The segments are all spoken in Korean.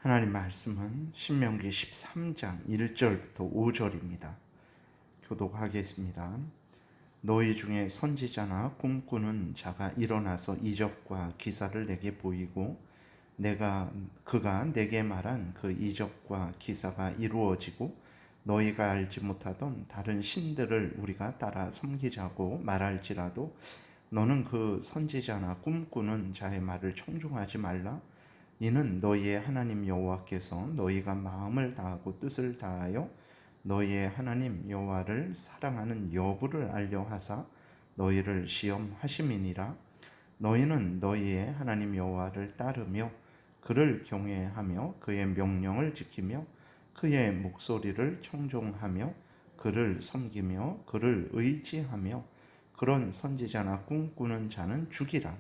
하나님 말씀은 신명기 13장 1절부터 5절입니다. 교독하겠습니다. 너희 중에 선지자나 꿈꾸는 자가 일어나서 이적과 기사를 내게 보이고 그가 내게 말한 그 이적과 기사가 이루어지고 너희가 알지 못하던 다른 신들을 우리가 따라 섬기자고 말할지라도 너는 그 선지자나 꿈꾸는 자의 말을 청종하지 말라. 이는 너희의 하나님 여호와께서 너희가 마음을 다하고 뜻을 다하여 너희의 하나님 여호와를 사랑하는 여부를 알려 하사 너희를 시험하심이니라. 너희는 너희의 하나님 여호와를 따르며 그를 경외하며 그의 명령을 지키며 그의 목소리를 청종하며 그를 섬기며 그를 의지하며 그런 선지자나 꿈꾸는 자는 죽이라.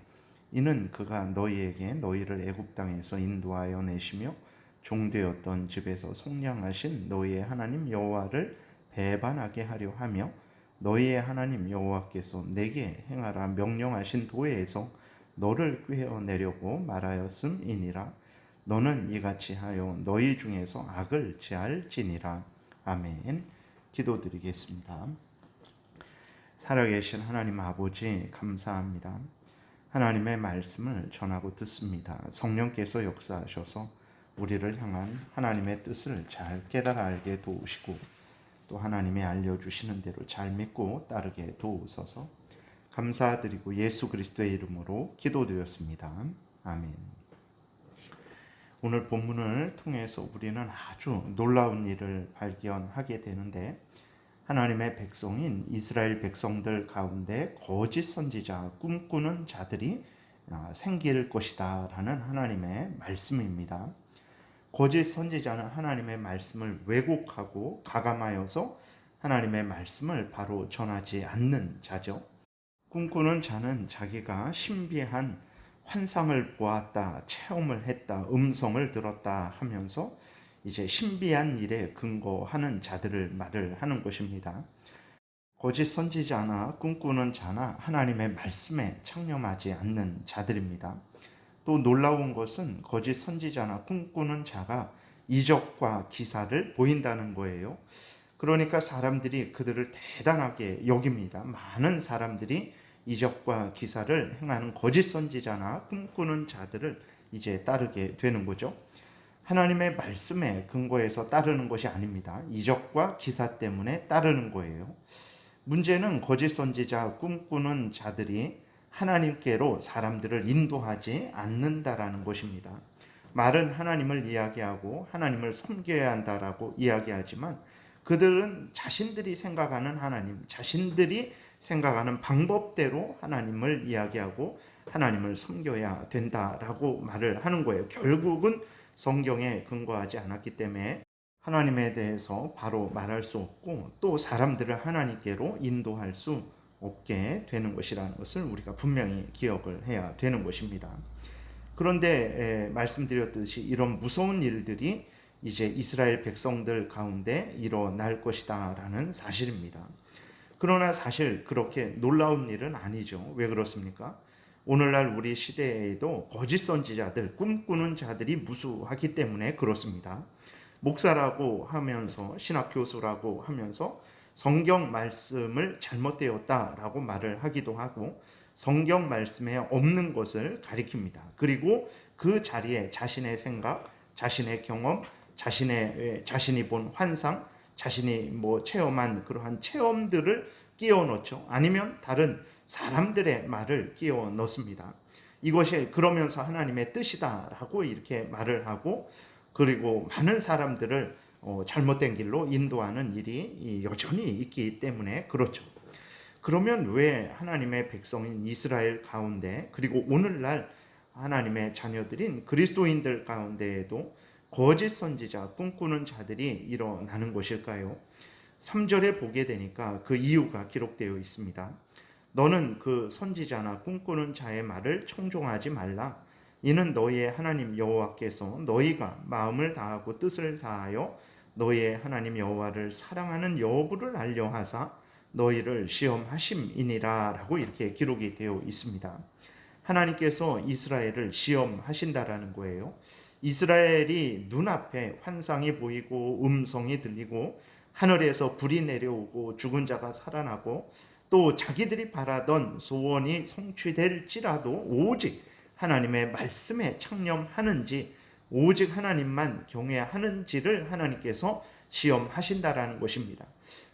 이는 그가 너희에게 너희를 애굽 땅에서 인도하여 내시며 종되었던 집에서 속량하신 너희의 하나님 여호와를 배반하게 하려 하며 너희의 하나님 여호와께서 내게 행하라 명령하신 도에서 너를 꾀어내려고 말하였음이니라. 너는 이같이 하여 너희 중에서 악을 제할지니라. 아멘. 기도드리겠습니다. 살아계신 하나님 아버지 감사합니다. 하나님의 말씀을 전하고 듣습니다. 성령께서 역사하셔서 우리를 향한 하나님의 뜻을 잘 깨달아 알게 도우시고 또 하나님이 알려주시는 대로 잘 믿고 따르게 도우소서. 감사드리고 예수 그리스도의 이름으로 기도드렸습니다. 아멘. 오늘 본문을 통해서 우리는 아주 놀라운 일을 발견하게 되는데 하나님의 백성인 이스라엘 백성들 가운데 거짓 선지자, 꿈꾸는 자들이 생길 것이다 라는 하나님의 말씀입니다. 거짓 선지자는 하나님의 말씀을 왜곡하고 가감하여서 하나님의 말씀을 바로 전하지 않는 자죠. 꿈꾸는 자는 자기가 신비한 환상을 보았다, 체험을 했다, 음성을 들었다 하면서 이제 신비한 일에 근거하는 자들을 말을 하는 것입니다. 거짓 선지자나 꿈꾸는 자나 하나님의 말씀에 창념하지 않는 자들입니다. 또 놀라운 것은 거짓 선지자나 꿈꾸는 자가 이적과 기사를 보인다는 거예요. 그러니까 사람들이 그들을 대단하게 여깁니다. 많은 사람들이 이적과 기사를 행하는 거짓 선지자나 꿈꾸는 자들을 이제 따르게 되는 거죠. 하나님의 말씀에 근거해서 따르는 것이 아닙니다. 이적과 기사 때문에 따르는 거예요. 문제는 거짓 선지자, 꿈꾸는 자들이 하나님께로 사람들을 인도하지 않는다라는 것입니다. 말은 하나님을 이야기하고 하나님을 섬겨야 한다라고 이야기하지만 그들은 자신들이 생각하는 하나님, 자신들이 생각하는 방법대로 하나님을 이야기하고 하나님을 섬겨야 된다라고 말을 하는 거예요. 결국은 성경에 근거하지 않았기 때문에 하나님에 대해서 바로 말할 수 없고 또 사람들을 하나님께로 인도할 수 없게 되는 것이라는 것을 우리가 분명히 기억을 해야 되는 것입니다. 그런데 말씀드렸듯이 이런 무서운 일들이 이제 이스라엘 백성들 가운데 일어날 것이다 라는 사실입니다. 그러나 사실 그렇게 놀라운 일은 아니죠. 왜 그렇습니까? 오늘날 우리 시대에도 거짓 선지자들, 꿈꾸는 자들이 무수하기 때문에 그렇습니다. 목사라고 하면서 신학교수라고 하면서 성경 말씀을 잘못되었다라고 말을 하기도 하고 성경 말씀에 없는 것을 가리킵니다. 그리고 그 자리에 자신의 생각, 자신의 경험, 자신이 본 환상, 자신이 체험한 그러한 체험들을 끼워 넣죠. 아니면 다른 사람들의 말을 끼워 넣습니다. 이것이 그러면서 하나님의 뜻이다라고 이렇게 말을 하고 그리고 많은 사람들을 잘못된 길로 인도하는 일이 여전히 있기 때문에 그렇죠. 그러면 왜 하나님의 백성인 이스라엘 가운데 그리고 오늘날 하나님의 자녀들인 그리스도인들 가운데에도 거짓 선지자, 꿈꾸는 자들이 일어나는 것일까요? 3절에 보게 되니까 그 이유가 기록되어 있습니다. 너는 그 선지자나 꿈꾸는 자의 말을 청종하지 말라. 이는 너희의 하나님 여호와께서 너희가 마음을 다하고 뜻을 다하여 너희의 하나님 여호와를 사랑하는 여부를 알려 하사 너희를 시험하심이니라 라고 이렇게 기록이 되어 있습니다. 하나님께서 이스라엘을 시험하신다라는 거예요. 이스라엘이 눈앞에 환상이 보이고 음성이 들리고 하늘에서 불이 내려오고 죽은 자가 살아나고 또 자기들이 바라던 소원이 성취될지라도 오직 하나님의 말씀에 창념하는지 오직 하나님만 경외하는지를 하나님께서 시험하신다라는 것입니다.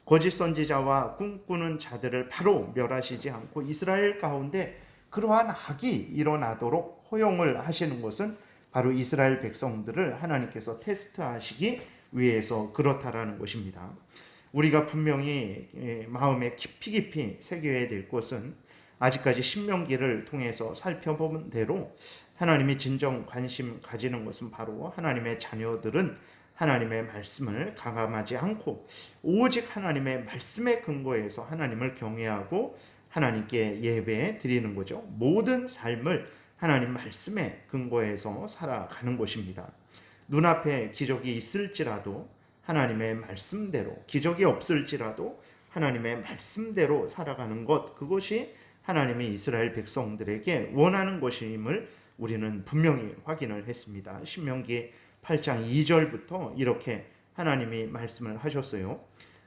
거짓 선지자와 꿈꾸는 자들을 바로 멸하시지 않고 이스라엘 가운데 그러한 악이 일어나도록 허용을 하시는 것은 바로 이스라엘 백성들을 하나님께서 테스트하시기 위해서 그렇다라는 것입니다. 우리가 분명히 마음에 깊이 새겨야 될 것은 아직까지 신명기를 통해서 살펴본 대로 하나님이 진정 관심 가지는 것은 바로 하나님의 자녀들은 하나님의 말씀을 가감하지 않고 오직 하나님의 말씀에 근거해서 하나님을 경외하고 하나님께 예배 드리는 거죠. 모든 삶을 하나님 말씀에 근거해서 살아가는 것입니다. 눈앞에 기적이 있을지라도 하나님의 말씀대로, 기적이 없을지라도 하나님의 말씀대로 살아가는 것, 그것이 하나님의 이스라엘 백성들에게 원하는 것임을 우리는 분명히 확인을 했습니다. 신명기 8장 2절부터 이렇게 하나님이 말씀을 하셨어요.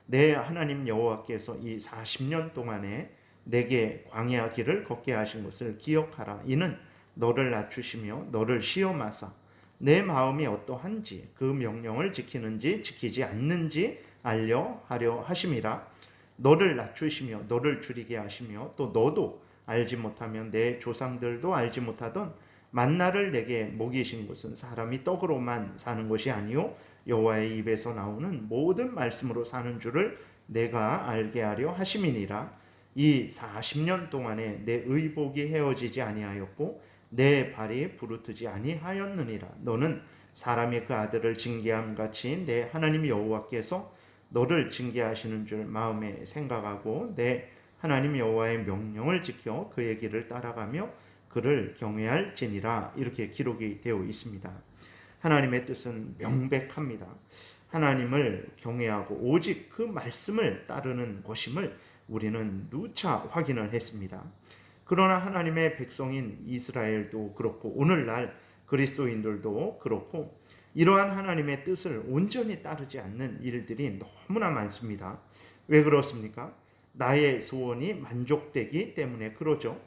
내 하나님 여호와께서 이 40년 동안에 내게 광야 길을 걷게 하신 것을 기억하라. 이는 너를 낮추시며 너를 시험하사 내 마음이 어떠한지 그 명령을 지키는지 지키지 않는지 알려 하려 하심이라. 너를 낮추시며 너를 줄이게 하시며 또 너도 알지 못하면 내 조상들도 알지 못하던 만나를 내게 먹이신 것은 사람이 떡으로만 사는 것이 아니요 여호와의 입에서 나오는 모든 말씀으로 사는 줄을 내가 알게 하려 하심이니라. 이 40년 동안에 내 의복이 헤어지지 아니하였고 내 발이 부르트지 아니하였느니라. 너는 사람이 그 아들을 징계함 같이 내 하나님 여호와께서 너를 징계하시는 줄 마음에 생각하고 내 하나님 여호와의 명령을 지켜 그의 길을 따라가며 그를 경외할지니라. 이렇게 기록이 되어 있습니다. 하나님의 뜻은 명백합니다. 하나님을 경외하고 오직 그 말씀을 따르는 것임을 우리는 누차 확인을 했습니다. 그러나 하나님의 백성인 이스라엘도 그렇고 오늘날 그리스도인들도 그렇고 이러한 하나님의 뜻을 온전히 따르지 않는 일들이 너무나 많습니다. 왜 그렇습니까? 나의 소원이 만족되기 때문에 그러죠.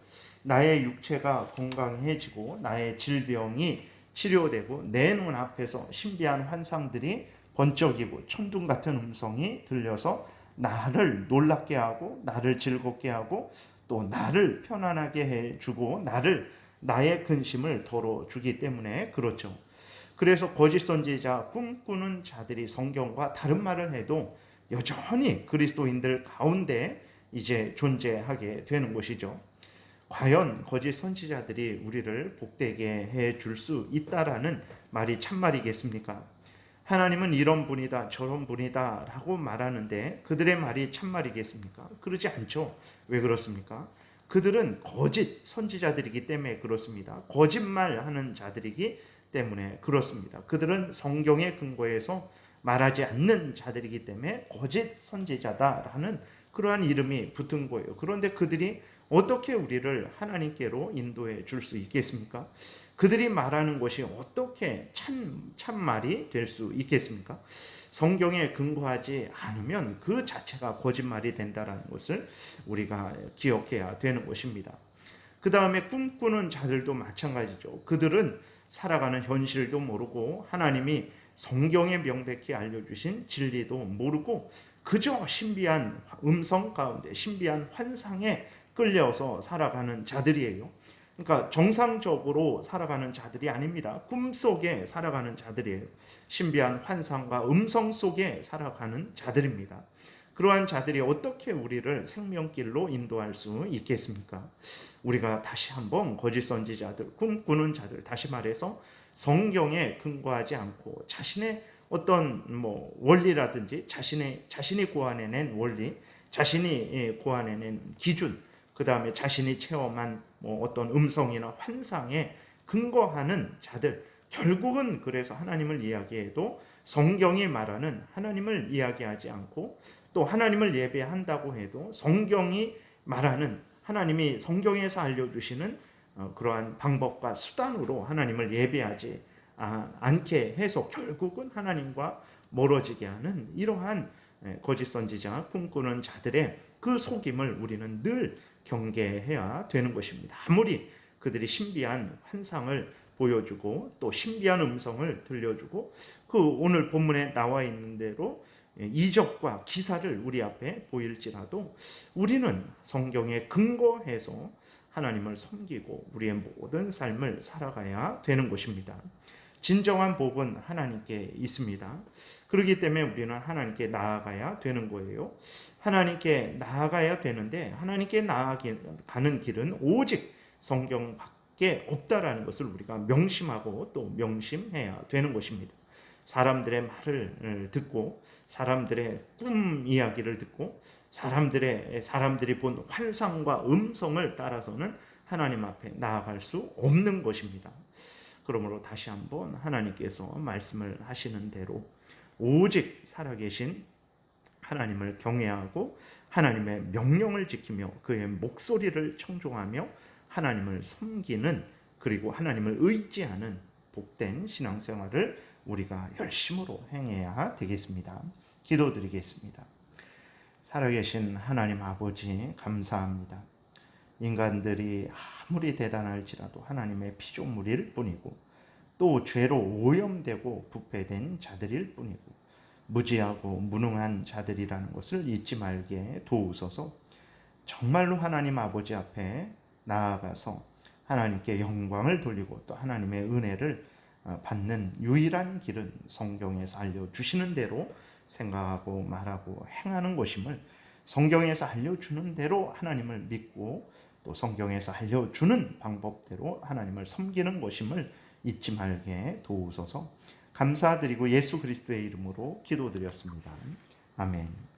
나의 육체가 건강해지고 나의 질병이 치료되고 내 눈앞에서 신비한 환상들이 번쩍이고 천둥 같은 음성이 들려서 나를 놀랍게 하고 나를 즐겁게 하고 또 나를 편안하게 해주고 나의 근심을 덜어주기 때문에 그렇죠. 그래서 거짓 선지자 꿈꾸는 자들이 성경과 다른 말을 해도 여전히 그리스도인들 가운데 이제 존재하게 되는 것이죠. 과연 거짓 선지자들이 우리를 복되게 해줄 수 있다라는 말이 참말이겠습니까? 하나님은 이런 분이다 저런 분이다 라고 말하는데 그들의 말이 참말이겠습니까? 그러지 않죠. 왜 그렇습니까? 그들은 거짓 선지자들이기 때문에 그렇습니다. 거짓말하는 자들이기 때문에 그렇습니다. 그들은 성경에 근거해서 말하지 않는 자들이기 때문에 거짓 선지자다라는 그러한 이름이 붙은 거예요. 그런데 그들이 어떻게 우리를 하나님께로 인도해 줄 수 있겠습니까? 그들이 말하는 것이 어떻게 참말이 될 수 있겠습니까? 성경에 근거하지 않으면 그 자체가 거짓말이 된다는 것을 우리가 기억해야 되는 것입니다. 그 다음에 꿈꾸는 자들도 마찬가지죠. 그들은 살아가는 현실도 모르고 하나님이 성경에 명백히 알려주신 진리도 모르고 그저 신비한 음성 가운데 신비한 환상에 끌려서 살아가는 자들이에요. 그러니까 정상적으로 살아가는 자들이 아닙니다. 꿈속에 살아가는 자들이에요. 신비한 환상과 음성 속에 살아가는 자들입니다. 그러한 자들이 어떻게 우리를 생명길로 인도할 수 있겠습니까? 우리가 다시 한번 거짓 선지자들, 꿈꾸는 자들, 다시 말해서 성경에 근거하지 않고 자신의 어떤 원리라든지 자신이 고안해낸 원리, 자신이 고안해낸 기준, 그 다음에 자신이 체험한 어떤 음성이나 환상에 근거하는 자들, 결국은 그래서 하나님을 이야기해도 성경이 말하는 하나님을 이야기하지 않고 또 하나님을 예배한다고 해도 성경이 말하는 하나님이 성경에서 알려주시는 그러한 방법과 수단으로 하나님을 예배하지 않게 해서 결국은 하나님과 멀어지게 하는 이러한 거짓 선지자, 꿈꾸는 자들의 그 속임을 우리는 늘 경계해야 되는 것입니다. 아무리 그들이 신비한 환상을 보여주고 또 신비한 음성을 들려주고 그 오늘 본문에 나와 있는 대로 이적과 기사를 우리 앞에 보일지라도 우리는 성경에 근거해서 하나님을 섬기고 우리의 모든 삶을 살아가야 되는 것입니다. 진정한 복은 하나님께 있습니다. 그렇기 때문에 우리는 하나님께 나아가야 되는 거예요. 하나님께 나아가야 되는데 하나님께 나아가는 길은 오직 성경밖에 없다라는 것을 우리가 명심하고 또 명심해야 되는 것입니다. 사람들의 말을 듣고 사람들의 꿈 이야기를 듣고 사람들이 본 환상과 음성을 따라서는 하나님 앞에 나아갈 수 없는 것입니다. 그러므로 다시 한번 하나님께서 말씀을 하시는 대로 오직 살아계신 하나님을 경외하고 하나님의 명령을 지키며 그의 목소리를 청종하며 하나님을 섬기는 그리고 하나님을 의지하는 복된 신앙생활을 우리가 열심으로 행해야 되겠습니다. 기도드리겠습니다. 살아계신 하나님 아버지 감사합니다. 인간들이 아무리 대단할지라도 하나님의 피조물일 뿐이고 또 죄로 오염되고 부패된 자들일 뿐이고 무지하고 무능한 자들이라는 것을 잊지 말게 도우소서. 정말로 하나님 아버지 앞에 나아가서 하나님께 영광을 돌리고 또 하나님의 은혜를 받는 유일한 길은 성경에서 알려주시는 대로 생각하고 말하고 행하는 것임을, 성경에서 알려주는 대로 하나님을 믿고 또 성경에서 알려주는 방법대로 하나님을 섬기는 것임을 잊지 말게 도우소서. 감사드리고 예수 그리스도의 이름으로 기도드렸습니다. 아멘.